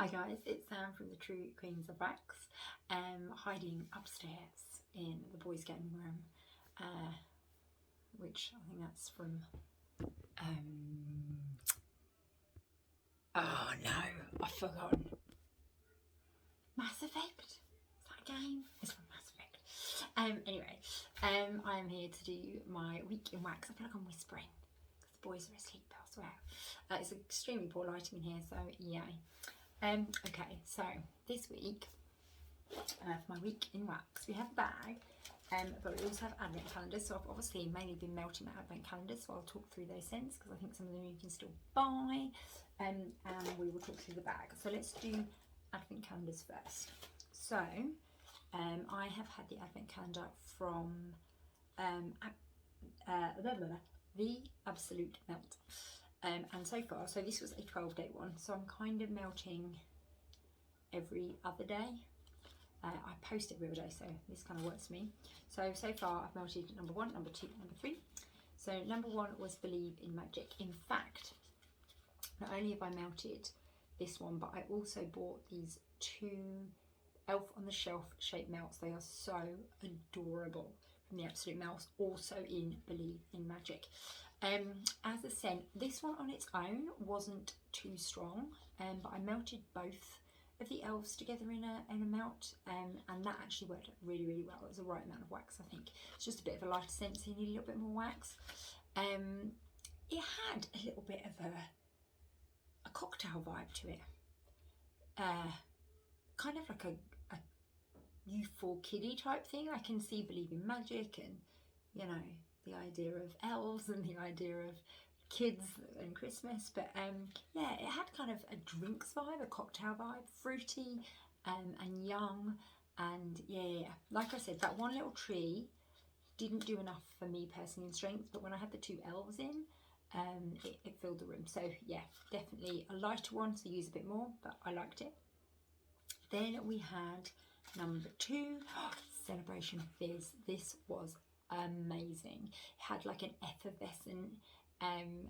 Hi guys, it's Sam from the True Queens of Wax, hiding upstairs in the boys' gaming room, which I think that's from, oh no, I've forgotten. Mass Effect? Is that a game? It's from Mass Effect. Anyway, I am here to do my week in wax. I feel like I'm whispering because the boys are asleep elsewhere. It's extremely poor lighting in here, so yay. Okay, so this week, for my week in wax, we have a bag, but we also have advent calendars. So I've obviously mainly been melting my advent calendars, so I'll talk through those scents because I think some of them you can still buy, and we will talk through the bag. So let's do advent calendars first. So I have had the advent calendar from The Absolute Melt. And so far, so this was a 12-day one, so I'm kind of melting every other day. I post every other day, so this kind of works for me. So far I've melted number 1, number 2, number 3. So number 1 was Believe in Magic. In fact, not only have I melted this one, but I also bought these 2 Elf on the Shelf shape melts. They are so adorable from the Absolute Melts, also in Believe in Magic. As a scent, this one on its own wasn't too strong, but I melted both of the elves together in a melt, and that actually worked really, really well. It was the right amount of wax, I think. It's just a bit of a lighter scent, so you need a little bit more wax. It had a little bit of a cocktail vibe to it, kind of like a youthful kiddie type thing. I can see Believe in Magic and, you know, the idea of elves and the idea of kids and Christmas, but yeah, it had kind of a drinks vibe, a cocktail vibe, fruity and young, and yeah, like I said, that one little tree didn't do enough for me personally in strength, but when I had the 2 elves in, it filled the room. So yeah, definitely a lighter one, so use a bit more, but I liked it. Then we had number 2, Celebration Fizz. This was amazing. It had like an effervescent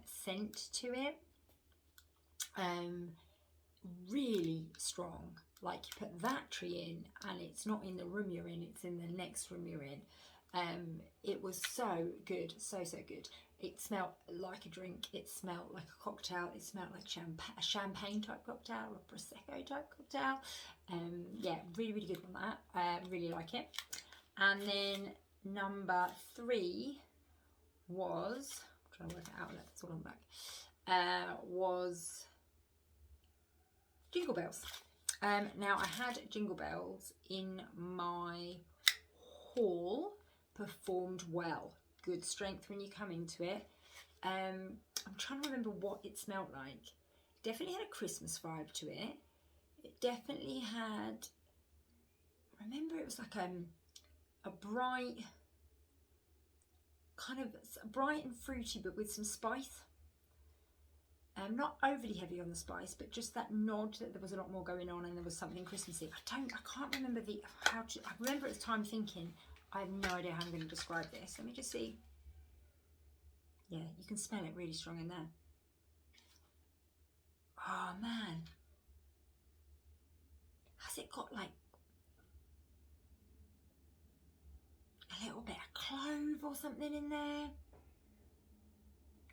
scent to it, really strong. Like, you put that tree in and it's not in the room you're in, it's in the next room you're in. It was so good, so good. It smelled like a drink, it smelled like a cocktail, it smelled like a champagne type cocktail or Prosecco type cocktail. Yeah, really good on that. I really like it. And then number 3 was, I'm trying to work it out, that's all on the back, was Jingle Bells. Now, I had Jingle Bells in my haul, performed well, good strength when you come into it. I'm trying to remember what it smelled like. Definitely had a Christmas vibe to it. It definitely had, I remember it was like a bright, kind of bright and fruity, but with some spice. Not overly heavy on the spice, but just that nod that there was a lot more going on and there was something Christmassy. I can't remember I remember at the time thinking, I have no idea how I'm going to describe this. Let me just see. Yeah, you can smell it really strong in there. Oh man. Has it got like a little bit of clove or something in there?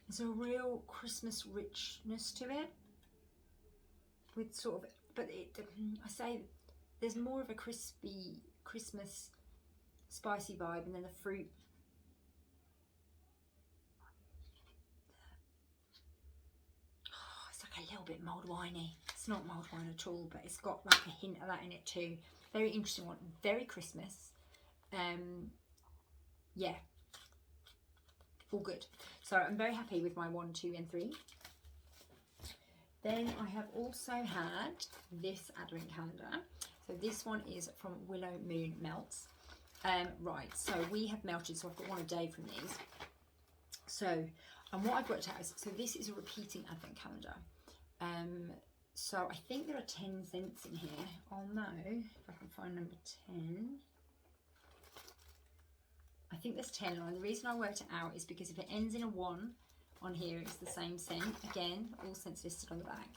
There's a real Christmas richness to it, with sort of, but I say there's more of a crispy Christmas spicy vibe, and then the fruit. Oh, it's like a little bit mulled winey. It's not mulled wine at all, but it's got like a hint of that in it too. Very interesting one, very Christmas. Yeah, all good. So I'm very happy with my 1, 2 and 3. Then I have also had this advent calendar. So this one is from Willow Moon Melts. Right, so we have melted, so I've got one a day from these. So, and what I've worked out is, so this is a repeating advent calendar. So I think there are 10 scents in here. I'll know if I can find number 10. I think there's 10, and the reason I worked it out is because if it ends in a 1 on here, it's the same scent. Again, all scents listed on the back.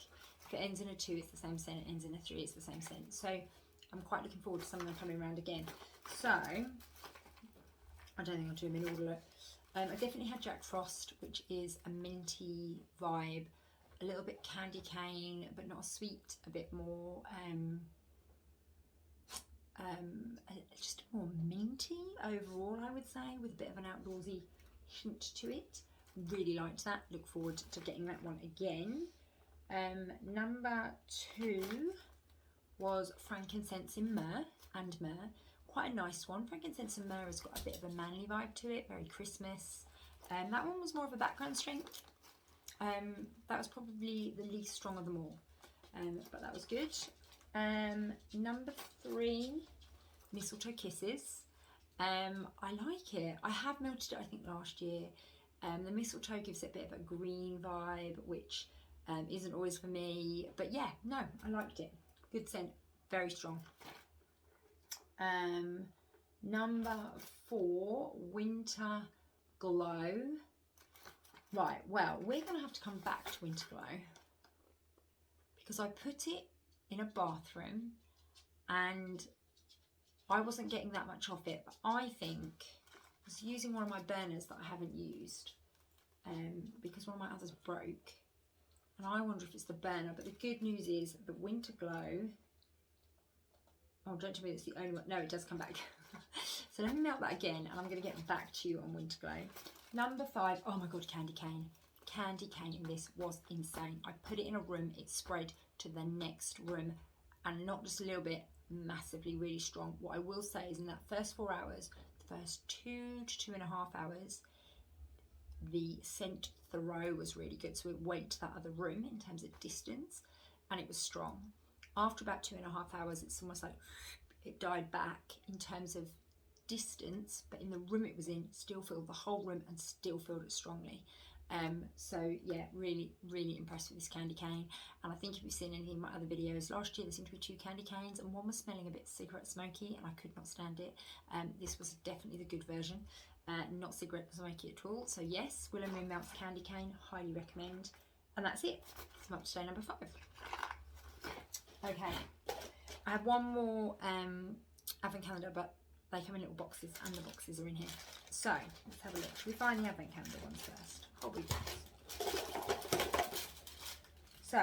If it ends in a 2, it's the same scent. It ends in a 3, it's the same scent. So I'm quite looking forward to some of them coming around again. So I don't think I'll do them in order. I definitely had Jack Frost, which is a minty vibe, a little bit candy cane, but not sweet, a bit more just more minty overall, I would say, with a bit of an outdoorsy hint to it. Really liked that. Look forward to getting that one again. Number 2 was Frankincense and Myrrh. Quite a nice one. Frankincense and Myrrh has got a bit of a manly vibe to it, very Christmas. That one was more of a background strength. That was probably the least strong of them all, but that was good. Number 3, Mistletoe Kisses. I like it. I have melted it, I think, last year. The mistletoe gives it a bit of a green vibe, which isn't always for me, but yeah, no, I liked it. Good scent, very strong. Number 4, Winter Glow. Right, well, we're going to have to come back to Winter Glow because I put it in a bathroom and I wasn't getting that much off it, but I think I was using one of my burners that I haven't used because one of my others broke, and I wonder if it's the burner. But the good news is the Winter Glow, oh, don't tell me it's the only one. No, it does come back. So let me melt that again, and I'm going to get back to you on Winter Glow. Number 5, oh my god, candy cane. Candy cane in this was insane. I put it in a room, it spread to the next room, and not just a little bit, massively, really strong. What I will say is in that first 4 hours, the first 2 to 2.5 hours, the scent throw was really good. So it went to that other room in terms of distance, and it was strong. After about 2.5 hours, it's almost like it died back in terms of distance, but in the room it was in, still filled the whole room and still filled it strongly. So yeah, really impressed with this candy cane. And I think if you've seen any of my other videos, last year there seemed to be 2 candy canes and one was smelling a bit cigarette smoky and I could not stand it. This was definitely the good version, not cigarette smoky at all. So yes, Willow Moon Melts candy cane, highly recommend. And that's it. It's up to day number 5. Okay, I have one more advent calendar, but they come in little boxes and the boxes are in here. So let's have a look. Should we find the advent calendar ones first? Hobby box. So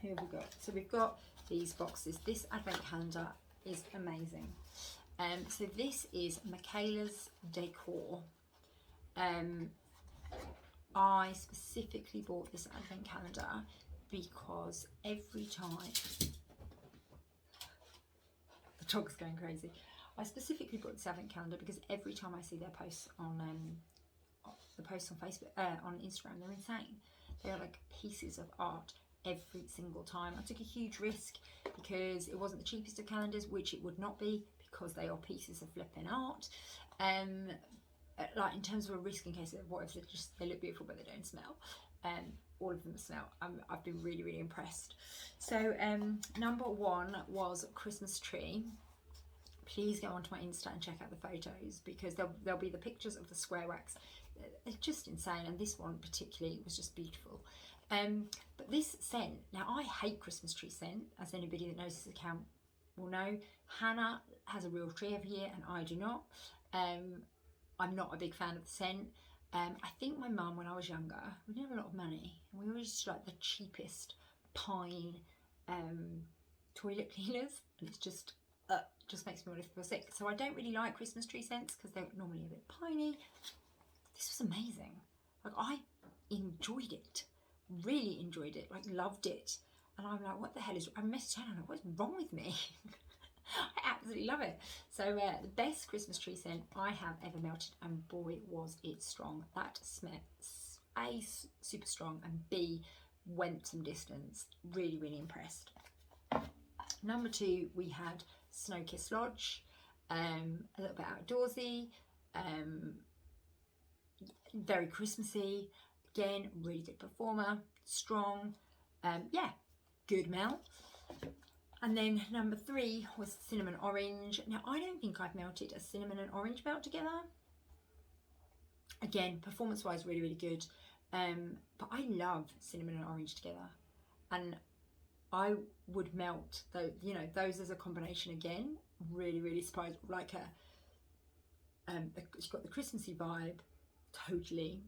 who have we got? So we've got these boxes. This advent calendar is amazing. So this is Michaela's Decor. I specifically bought this advent calendar because every time the dog's going crazy. I specifically bought this advent calendar because every time I see their posts on Facebook, on Instagram, they're insane. They're like pieces of art every single time. I took a huge risk because it wasn't the cheapest of calendars, which it would not be because they are pieces of flipping art. Like in terms of a risk in case of what if they look beautiful but they don't smell. All of them smell. I've been really impressed. So number 1 was Christmas tree. Please go onto my Insta and check out the photos because there'll be the pictures of the square wax. It's just insane, and this one particularly was just beautiful. But this scent, now I hate Christmas tree scent, as anybody that knows this account will know. Hannah has a real tree every year and I do not. I'm not a big fan of the scent. I think my mum, when I was younger, we didn't have a lot of money and we always just like the cheapest pine toilet cleaners, and it's just makes me want to feel sick. So I don't really like Christmas tree scents because they're normally a bit piney. This was amazing. Like I enjoyed it, really enjoyed it, like loved it. And I'm like, what the hell is, I messaged Hannah, what's wrong with me? I absolutely love it. So the best Christmas tree scent I have ever melted, and boy was it strong. That smells A, super strong, and B, went some distance. Really impressed. Number 2, we had Snow Kiss Lodge, a little bit outdoorsy, very Christmassy, again really good performer, strong, yeah, good melt. And then number 3 was Cinnamon Orange. Now I don't think I've melted a cinnamon and orange melt together. Again, performance wise really good. But I love cinnamon and orange together, and I would melt those, you know, those as a combination again. Really, really surprised. Like it's got the Christmassy vibe, totally,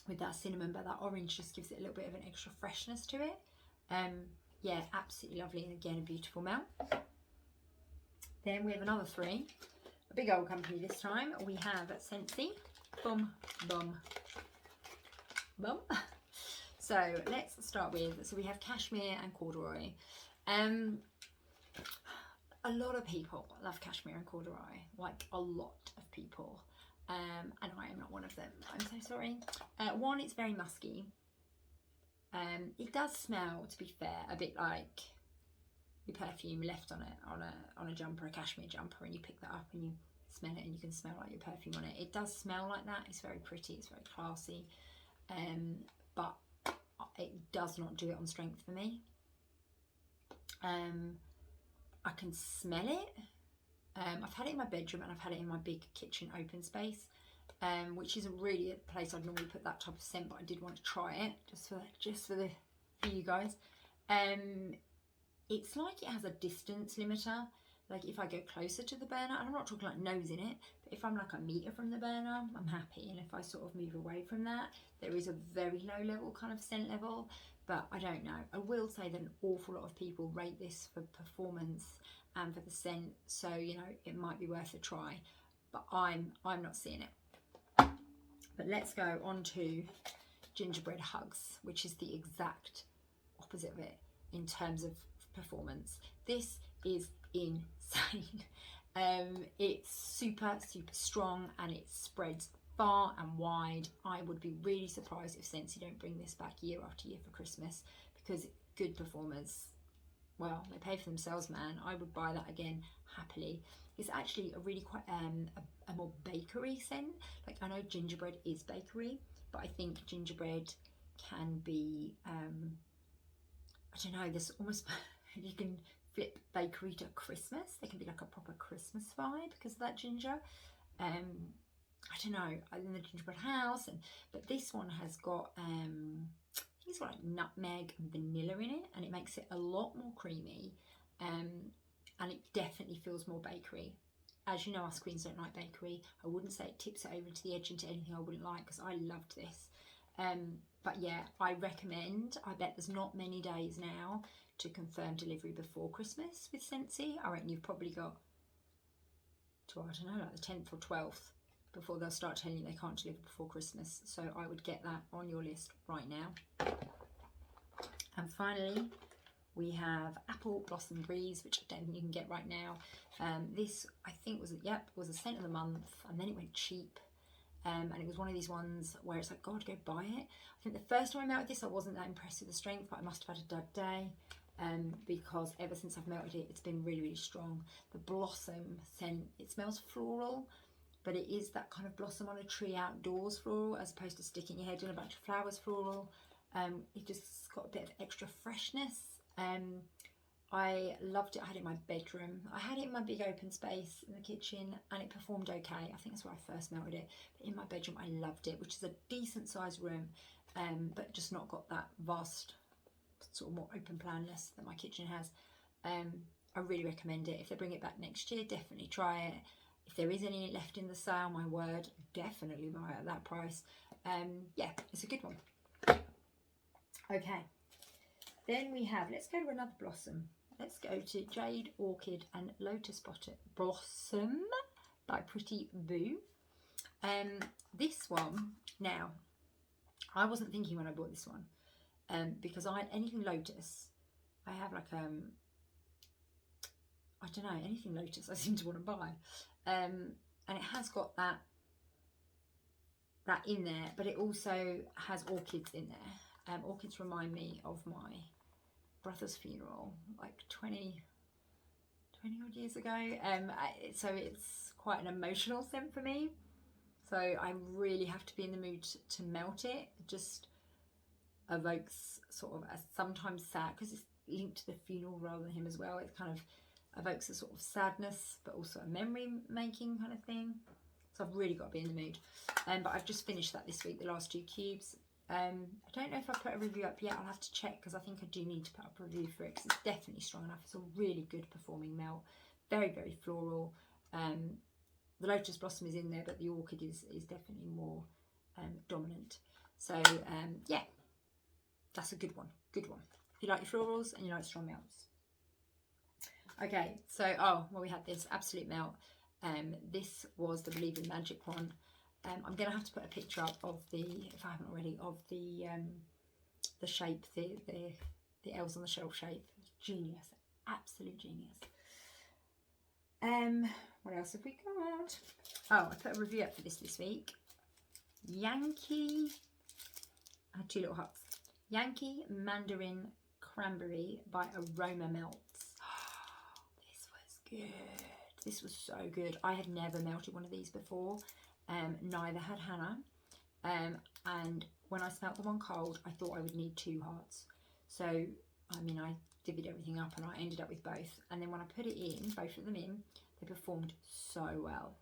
with that cinnamon, but that orange just gives it a little bit of an extra freshness to it. Yeah, absolutely lovely, and again a beautiful melt. Then we have another three, a big old company this time. We have Scentsy, bum, bum, bum. So let's start with, so we have Cashmere and Corduroy. A lot of people love Cashmere and Corduroy, like a lot of people, and I am not one of them. I'm so sorry. One, it's very musky. It does smell, to be fair, a bit like your perfume left on a jumper, a cashmere jumper, and you pick that up and you smell it and you can smell like your perfume on it. It does smell like that. It's very pretty, it's very classy, but it does not do it on strength for me. I can smell it. I've had it in my bedroom and I've had it in my big kitchen open space, which isn't really a place I'd normally put that type of scent, but I did want to try it just for you guys. It's like it has a distance limiter. Like if I go closer to the burner, and I'm not talking like nose in it, but if I'm like a meter from the burner, I'm happy. And if I sort of move away from that, there is a very low level kind of scent level, but I don't know. I will say that an awful lot of people rate this for performance and for the scent, so you know, it might be worth a try, but I'm not seeing it. But let's go on to Gingerbread Hugs, which is the exact opposite of it in terms of performance. This is insane. It's super strong and it spreads far and wide. I would be really surprised if Scentsy don't bring this back year after year for Christmas, because good performers, well, they pay for themselves, man. I would buy that again happily. It's actually a really quite a more bakery scent. Like, I know gingerbread is bakery, but I think gingerbread can be I don't know, there's almost you can flip bakery to Christmas. There can be like a proper Christmas vibe because of that ginger. I don't know, in the gingerbread house, but this one has got I think it's got like nutmeg and vanilla in it, and it makes it a lot more creamy, and it definitely feels more bakery. As you know, us queens don't like bakery. I wouldn't say it tips it over to the edge into anything I wouldn't like, because I loved this. But yeah, I recommend. I bet there's not many days now to confirm delivery before Christmas with Scentsy. I reckon you've probably got to, I don't know, like the 10th or 12th before they'll start telling you they can't deliver before Christmas. So I would get that on your list right now. And finally, we have Apple Blossom Breeze, which I don't think you can get right now. This, I think, was a scent of the month, and then it went cheap. And it was one of these ones where it's like, God, go buy it. I think the first time I melted this, I wasn't that impressed with the strength, but I must have had a dud day, because ever since I've melted it, it's been really strong. The blossom scent, it smells floral, but it is that kind of blossom on a tree outdoors floral, as opposed to sticking your head in a bunch of flowers floral. It just got a bit of extra freshness. I loved it. I had it in my bedroom. I had it in my big open space in the kitchen, and it performed okay. I think that's where I first melted it. But in my bedroom, I loved it, which is a decent sized room, but just not got that vast, sort of more open planness that my kitchen has. I really recommend it. If they bring it back next year, definitely try it. If there is any left in the sale, my word, definitely buy it at that price. Yeah, it's a good one. Okay, then we have, let's go to another blossom. Let's go to Jade, Orchid and Lotus Blossom by Pretty Boo. This one, now, I wasn't thinking when I bought this one, because anything Lotus, I have like, I don't know, anything Lotus I seem to want to buy. And it has got that in there, but it also has orchids in there. Orchids remind me of my brother's funeral, like 20 odd years ago. So it's quite an emotional scent for me. So I really have to be in the mood to melt it. It just evokes sort of a sometimes sad, because it's linked to the funeral rather than him as well. It kind of evokes a sort of sadness, but also a memory making kind of thing. So I've really got to be in the mood. But I've just finished that this week, the last 2 cubes. I don't know if I put a review up yet. I'll have to check because I think I do need to put up a review for it because it's definitely strong enough. It's a really good performing melt. Very, very floral. The Lotus Blossom is in there, but the Orchid is definitely more dominant. So, yeah, that's a good one. Good one. If you like your florals and you like strong melts. Okay, so, well, we had this Absolute Melt. This was the Believe in Magic one. I'm going to have to put a picture up of the, if I haven't already, of the shape, the elves on the shelf shape. Genius. Absolute genius. What else have we got? Oh, I put a review up for this week. Yankee, I had 2 little hearts. Yankee Mandarin Cranberry by Aroma Melts. This was good. This was so good. I had never melted one of these before. Neither had Hannah. And when I smelt them on cold, I thought I would need 2 hearts. So, I mean, I divvied everything up and I ended up with both. And then when I put it in, both of them in, they performed so well.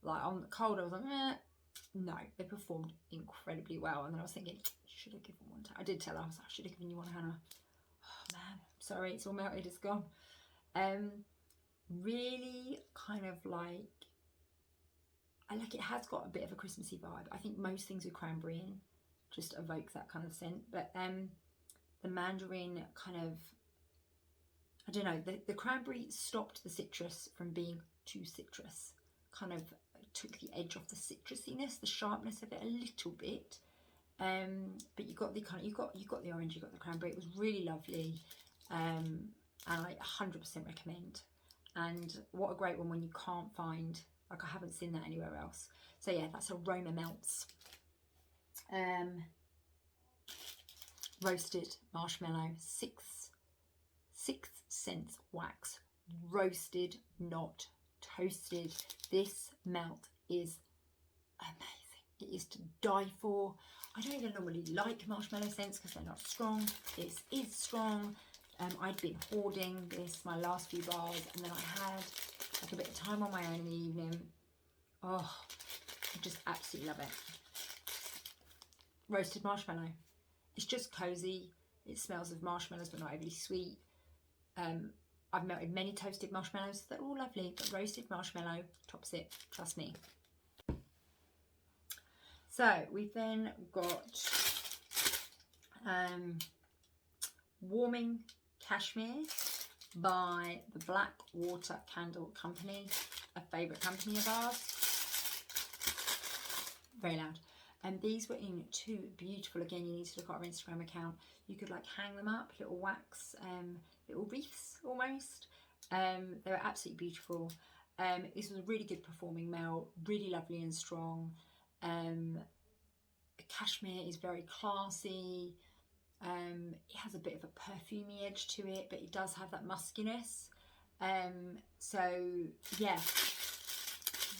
Like on the cold, I was like, no, they performed incredibly well. And then I was thinking, should I give them one? I did tell her, I was like, I should have given you one, Hannah. Oh man, sorry, it's all melted, it's gone. Really kind of like, it has got a bit of a Christmassy vibe. I think most things with cranberry in just evoke that kind of scent. But the mandarin kind of, I don't know, the cranberry stopped the citrus from being too citrus. Kind of took the edge off the citrusiness, the sharpness of it a little bit. But you got the kind of, you got the orange, you got the cranberry. It was really lovely, and I 100% recommend. And what a great one when you can't find, like I haven't seen that anywhere else. So yeah, that's Aroma Melts. Roasted marshmallow, 6 cents wax, roasted, not toasted. This melt is amazing. It is to die for. I don't even normally like marshmallow scents because they're not strong. This is strong. I'd been hoarding this my last few bars, and then I had like a bit of time on my own in the evening. Oh, I just absolutely love it. Roasted marshmallow. It's just cozy. It smells of marshmallows but not overly sweet. I've melted many toasted marshmallows. They're all lovely, but roasted marshmallow tops it. Trust me. So we've then got Warming Cashmere by the Black Water Candle Company, a favourite company of ours. Very loud. And these were in 2 beautiful, again, you need to look at our Instagram account. You could like hang them up, little wax, little wreaths almost. They were absolutely beautiful. This was a really good performing melt, really lovely and strong. Cashmere is very classy. It has a bit of a perfumey edge to it, but it does have that muskiness. So yeah,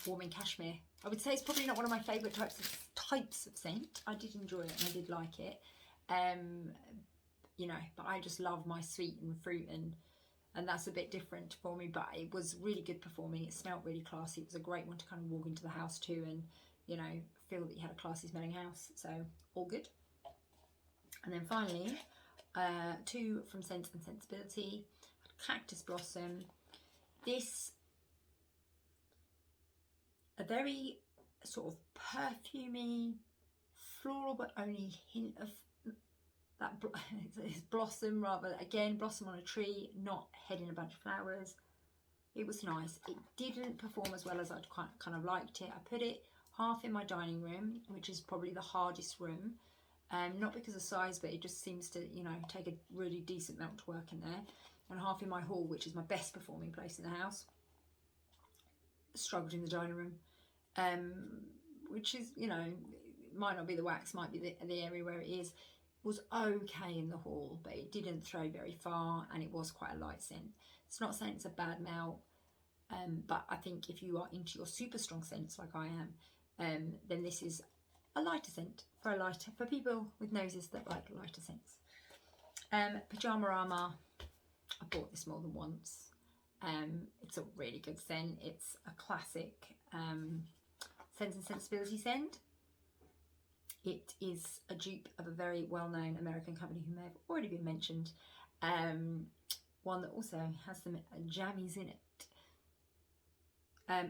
Warming Cashmere. I would say it's probably not one of my favourite types of scent. I did enjoy it and I did like it. You know, but I just love my sweet and fruit, and that's a bit different for me, but it was really good performing. It smelled really classy. It was a great one to kind of walk into the house to and, you know, feel that you had a classy smelling house. So all good. And then finally, 2 from Scents and Sensibility. Cactus Blossom. This, a very sort of perfumey, floral, but only hint of that it's blossom, rather, again, blossom on a tree, not head in a bunch of flowers. It was nice. It didn't perform as well as I'd kind of liked it. I put it half in my dining room, which is probably the hardest room. Not because of size, but it just seems to, you know, take a really decent amount to work in there. And half in my hall, which is my best performing place in the house. Struggled in the dining room, which is, you know, it might not be the wax, might be the area where it is. Was okay in the hall, but it didn't throw very far, and it was quite a light scent. It's not saying it's a bad melt, but I think if you are into your super strong scents like I am, then this is a lighter scent for people with noses that like lighter scents. Pajama Armour. I bought this more than once. It's a really good scent. It's a classic Scents and Sensibility scent. It is a dupe of a very well-known American company who may have already been mentioned. One that also has some jammies in it.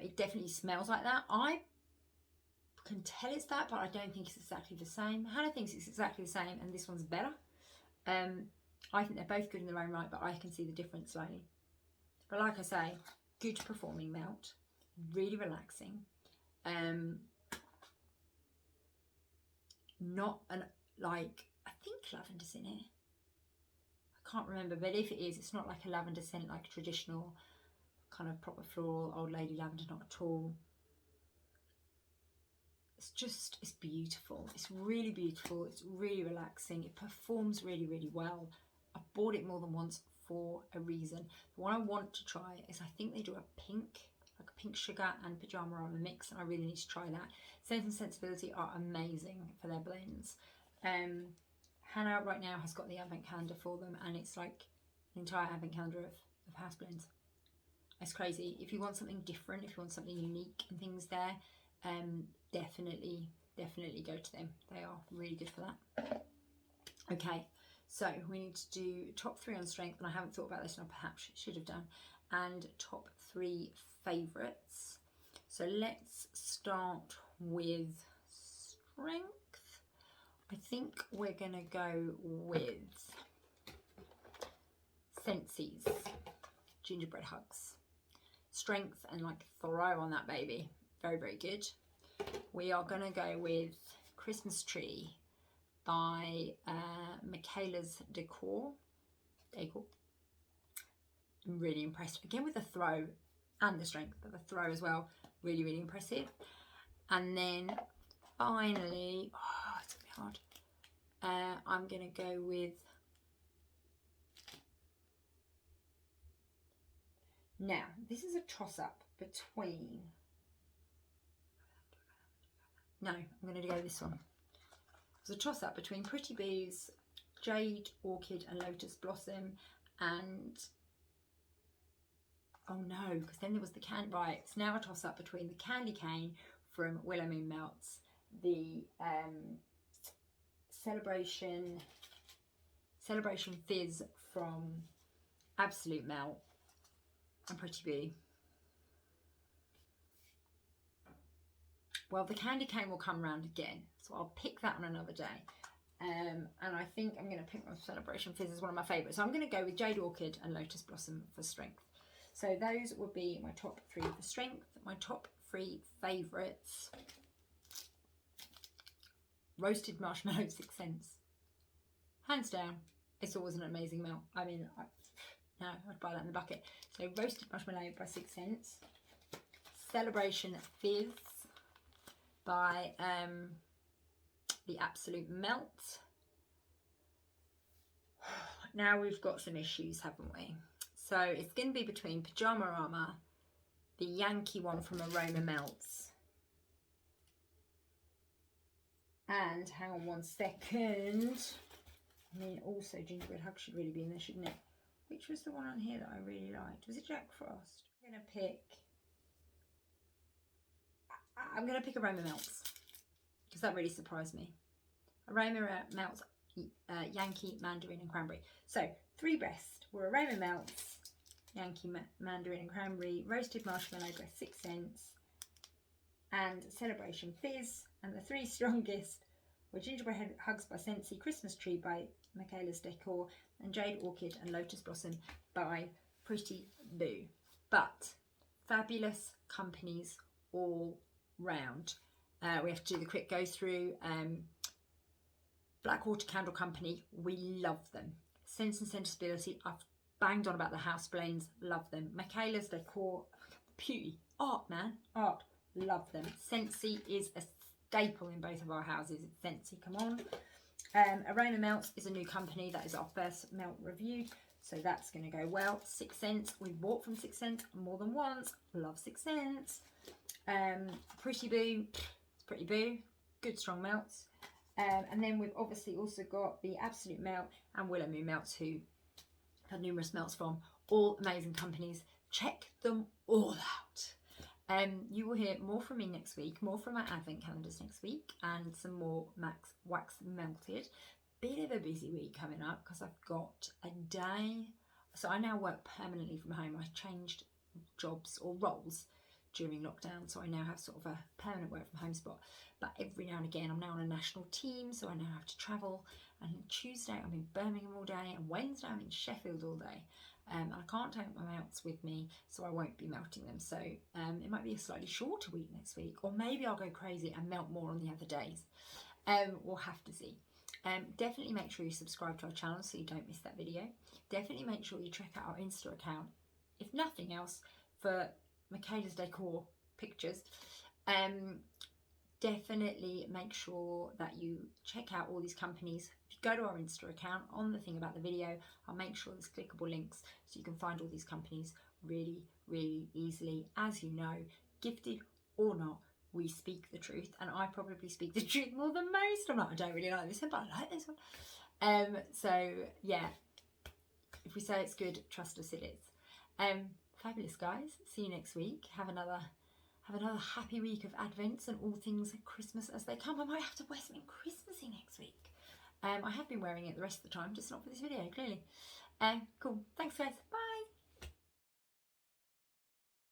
It definitely smells like that. I can tell it's that, but I don't think it's exactly the same. Hannah thinks it's exactly the same, and this one's better. I think they're both good in their own right, but I can see the difference slightly. But like I say, good performing melt, really relaxing. Not an, like, I think lavender's in it. I can't remember, but if it is, it's not like a lavender scent, like traditional kind of proper floral old lady lavender, not at all. It's just, it's beautiful. It's really beautiful. It's really relaxing. It performs really, really well. I've bought it more than once for a reason. The one I want to try is, I think they do a pink, like a pink sugar and pajama armor mix, and I really need to try that. Scents and Sensibility are amazing for their blends. Hannah right now has got the advent calendar for them, and it's like an entire advent calendar of house blends. It's crazy. If you want something different, if you want something unique and things there, definitely go to them. They are really good for that. Okay, so we need to do top 3 on strength, and I haven't thought about this, and I perhaps should have done, and top 3 favourites. So let's start with strength. I think we're gonna go with Scentsy's Gingerbread Hugs. Strength and like throw on that baby. Very, very good. We are gonna go with Christmas Tree by Michaela's Decor. I'm really impressed. Again with the throw and the strength, but the throw as well. Really, really impressive. And then finally, oh, it's gonna be hard. I'm gonna go with, now this is a toss-up between, no, I'm gonna go with this one. It's a toss-up between Pretty Boo's Jade, Orchid and Lotus Blossom, and oh no, because then there was the can, right, it's now a toss-up between the Candy Cane from Willow Moon Melts, the Celebration Fizz from Absolute Melt, and Pretty Boo. Well, the Candy Cane will come around again, so I'll pick that on another day. And I think I'm going to pick my Celebration Fizz as one of my favourites. So I'm going to go with Jade, Orchid and Lotus Blossom for strength. So those would be my top 3 for strength. My top 3 favourites. Roasted Marshmallow, 6 cents. Hands down, it's always an amazing melt. I mean, no, I'd buy that in the bucket. So Roasted Marshmallow by 6 cents. Celebration Fizz by the Absolute Melt. Now we've got some issues, haven't we? So it's going to be between Pajama Armor, the Yankee one from Aroma Melts, and hang on one second. I mean, also Gingerbread Hugs should really be in there, shouldn't it? Which was the one on here that I really liked? Was it Jack Frost? I'm gonna pick Aroma Melts because that really surprised me. Aroma Melts, Yankee, Mandarin and Cranberry. So 3 best were Aroma Melts, Yankee, Mandarin and Cranberry, Roasted Marshmallow by 6 cents, and Celebration Fizz. And the 3 strongest were Gingerbread Hugs by Scentsy, Christmas Tree by Michaela's Decor, and Jade, Orchid and Lotus Blossom by Pretty Boo. But fabulous companies all round. We have to do the quick go through. Blackwater Candle Company, we love them. Scents and Sensibility, I've banged on about the house blends, love them. Michaela's Decor, beauty, art man, art, love them. Scentsy is a staple in both of our houses. It's Scentsy, come on. Aroma Melts is a new company. That is our first melt review, so that's going to go well. 6 cents, we've bought from 6 cents more than once, love 6 cents. Pretty Boo, it's Pretty Boo, good strong melts. And then we've obviously also got the Absolute Melt and Willow Moon Melts, who had numerous melts from, all amazing companies. Check them all out. You will hear more from me next week, more from my advent calendars next week, and some more Max Wax Melted. Bit of a busy week coming up because I've got a day. So I now work permanently from home. I changed jobs or roles during lockdown, so I now have sort of a permanent work from home spot. But every now and again, I'm now on a national team, so I now have to travel. And Tuesday I'm in Birmingham all day, and Wednesday I'm in Sheffield all day. And I can't take my melts with me, so I won't be melting them. So it might be a slightly shorter week next week, or maybe I'll go crazy and melt more on the other days. We'll have to see. Definitely make sure you subscribe to our channel so you don't miss that video. Definitely make sure you check out our Insta account, if nothing else, for Michaela's decor pictures. Definitely make sure that you check out all these companies. If you go to our Insta account, on the thing about the video, I'll make sure there's clickable links so you can find all these companies really, really easily. As you know, gifted or not, we speak the truth, and I probably speak the truth more than most. I'm like, I don't really like this one, but I like this one. So yeah, if we say it's good, trust us, it is. Fabulous, guys. See you next week. Have another happy week of Advents and all things Christmas as they come. I might have to wear something Christmassy next week. I have been wearing it the rest of the time, just not for this video, clearly. Cool. Thanks, guys. Bye.